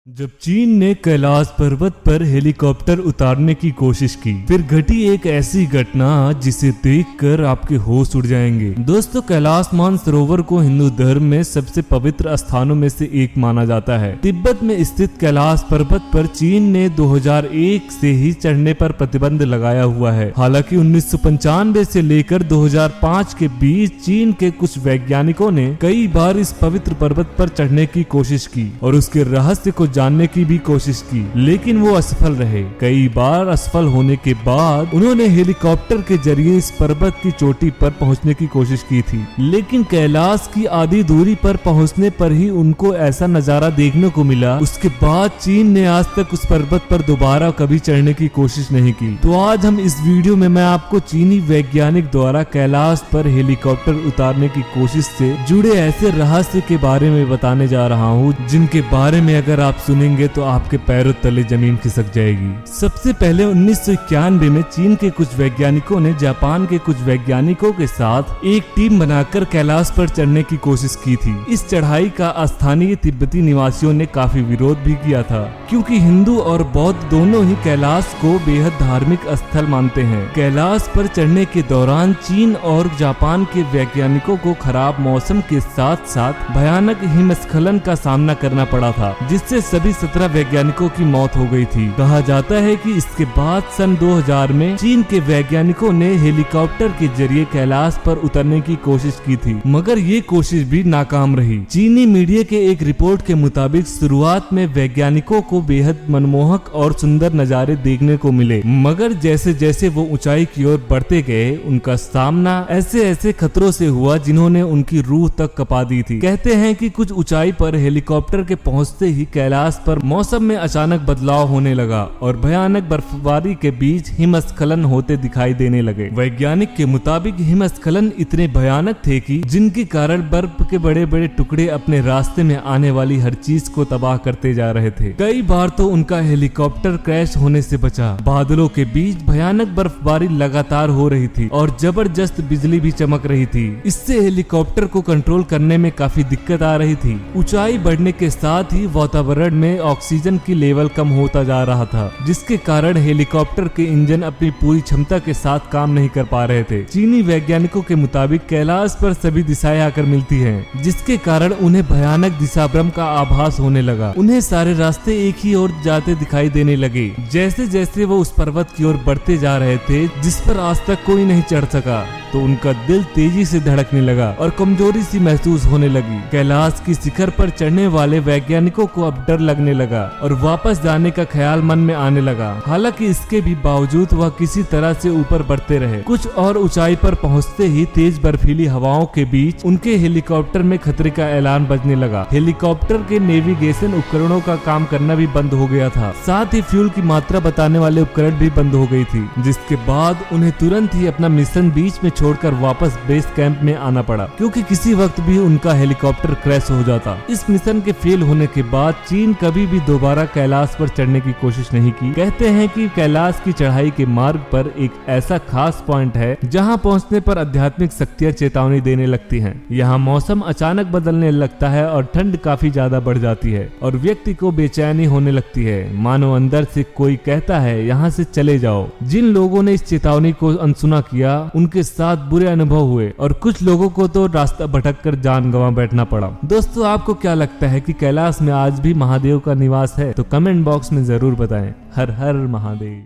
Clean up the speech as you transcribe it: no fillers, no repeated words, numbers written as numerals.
जब चीन ने कैलाश पर्वत पर हेलीकॉप्टर उतारने की कोशिश की, फिर घटी एक ऐसी घटना जिसे देखकर आपके होश उड़ जाएंगे। दोस्तों, कैलाश मानसरोवर को हिंदू धर्म में सबसे पवित्र स्थानों में से एक माना जाता है। तिब्बत में स्थित कैलाश पर्वत पर चीन ने 2001 से ही चढ़ने पर प्रतिबंध लगाया हुआ है। हालांकि 1995 से लेकर 2005 के बीच चीन के कुछ वैज्ञानिकों ने कई बार इस पवित्र पर्वत पर चढ़ने की कोशिश की और उसके रहस्य को जानने की भी कोशिश की, लेकिन वो असफल रहे। कई बार असफल होने के बाद उन्होंने हेलीकॉप्टर के जरिए इस पर्वत की चोटी पर पहुंचने की कोशिश की थी, लेकिन कैलाश की आधी दूरी पर पहुंचने पर ही उनको ऐसा नजारा देखने को मिला। उसके बाद चीन ने आज तक उस पर्वत पर दोबारा कभी चढ़ने की कोशिश नहीं की। तो आज हम इस वीडियो में मैं आपको चीनी वैज्ञानिक द्वारा कैलाश पर हेलीकॉप्टर उतारने की कोशिश से जुड़े ऐसे रहस्य के बारे में बताने जा रहा हूँ, जिनके बारे में अगर आप सुनेंगे तो आपके पैरों तले जमीन खिसक जाएगी। सबसे पहले 1991 में चीन के कुछ वैज्ञानिकों ने जापान के कुछ वैज्ञानिकों के साथ एक टीम बनाकर कैलाश पर चढ़ने की कोशिश की थी। इस चढ़ाई का स्थानीय तिब्बती निवासियों ने काफी विरोध भी किया था, क्योंकि हिंदू और बौद्ध दोनों ही कैलाश को बेहद धार्मिक स्थल मानते हैं। कैलाश पर चढ़ने के दौरान चीन और जापान के वैज्ञानिकों को खराब मौसम के साथ साथ भयानक हिमस्खलन का सामना करना पड़ा था, जिससे सभी 17 वैज्ञानिकों की मौत हो गई थी। कहा जाता है कि इसके बाद सन 2000 में चीन के वैज्ञानिकों ने हेलीकॉप्टर के जरिए कैलाश पर उतरने की कोशिश की थी, मगर ये कोशिश भी नाकाम रही। चीनी मीडिया के एक रिपोर्ट के मुताबिक शुरुआत में वैज्ञानिकों को बेहद मनमोहक और सुंदर नजारे देखने को मिले, मगर जैसे जैसे वो ऊंचाई की ओर बढ़ते गए, उनका सामना ऐसे ऐसे खतरों से हुआ जिन्होंने उनकी रूह तक कपा दी थी। कहते हैं कि कुछ ऊंचाई पर हेलीकॉप्टर के पहुंचते ही कैलाश पर मौसम में अचानक बदलाव होने लगा और भयानक बर्फबारी के बीच हिमस्खलन होते दिखाई देने लगे। वैज्ञानिक के मुताबिक हिमस्खलन इतने भयानक थे कि जिनके कारण बर्फ के बड़े बड़े टुकड़े अपने रास्ते में आने वाली हर चीज को तबाह करते जा रहे थे। कई बार तो उनका हेलीकॉप्टर क्रैश होने से बचा। बादलों के बीच भयानक बर्फबारी लगातार हो रही थी और जबरदस्त बिजली भी चमक रही थी। इससे हेलीकॉप्टर को कंट्रोल करने में काफी दिक्कत आ रही थी। ऊंचाई बढ़ने के साथ ही वातावरण में ऑक्सीजन की लेवल कम होता जा रहा था, जिसके कारण हेलीकॉप्टर के इंजन अपनी पूरी क्षमता के साथ काम नहीं कर पा रहे थे। चीनी वैज्ञानिकों के मुताबिक कैलाश पर सभी दिशाएं आकर मिलती हैं, जिसके कारण उन्हें भयानक दिशाभ्रम का आभास होने लगा। उन्हें सारे रास्ते एक ही ओर जाते दिखाई देने लगे। जैसे जैसे वो उस पर्वत की ओर बढ़ते जा रहे थे जिस पर आज तक कोई नहीं चढ़ सका, तो उनका दिल तेजी से धड़कने लगा और कमजोरी सी महसूस होने लगी। कैलाश की शिखर पर चढ़ने वाले वैज्ञानिकों को अब डर लगने लगा और वापस जाने का ख्याल मन में आने लगा। हालांकि इसके भी बावजूद वह किसी तरह से ऊपर बढ़ते रहे। कुछ और ऊंचाई पर पहुंचते ही तेज बर्फीली हवाओं के बीच उनके हेलीकॉप्टर में खतरे का ऐलान बजने लगा। हेलीकॉप्टर के नेविगेशन उपकरणों का काम करना भी बंद हो गया था, साथ ही फ्यूल की मात्रा बताने वाले उपकरण भी बंद हो गई थी, जिसके बाद उन्हें तुरंत ही अपना मिशन बीच में छोड़कर वापस बेस कैंप में आना पड़ा, क्योंकि किसी वक्त भी उनका हेलीकॉप्टर क्रैश हो जाता। इस मिशन के फेल होने के बाद चीन कभी भी दोबारा कैलाश पर चढ़ने की कोशिश नहीं की। कहते हैं कि कैलाश की चढ़ाई के मार्ग पर एक ऐसा खास पॉइंट है जहां पहुंचने पर आध्यात्मिक शक्तियां चेतावनी देने लगती हैं। यहाँ मौसम अचानक बदलने लगता है और ठंड काफी ज्यादा बढ़ जाती है और व्यक्ति को बेचैनी होने लगती है, मानो अंदर से कोई कहता है यहाँ से चले जाओ। जिन लोगों ने इस चेतावनी को अनसुना किया, उनके साथ बुरे अनुभव हुए और कुछ लोगों को तो रास्ता भटक कर जान गंवा बैठना पड़ा। दोस्तों, आपको क्या लगता है कि कैलाश में आज भी महादेव का निवास है? तो कमेंट बॉक्स में जरूर बताएं। हर हर महादेव।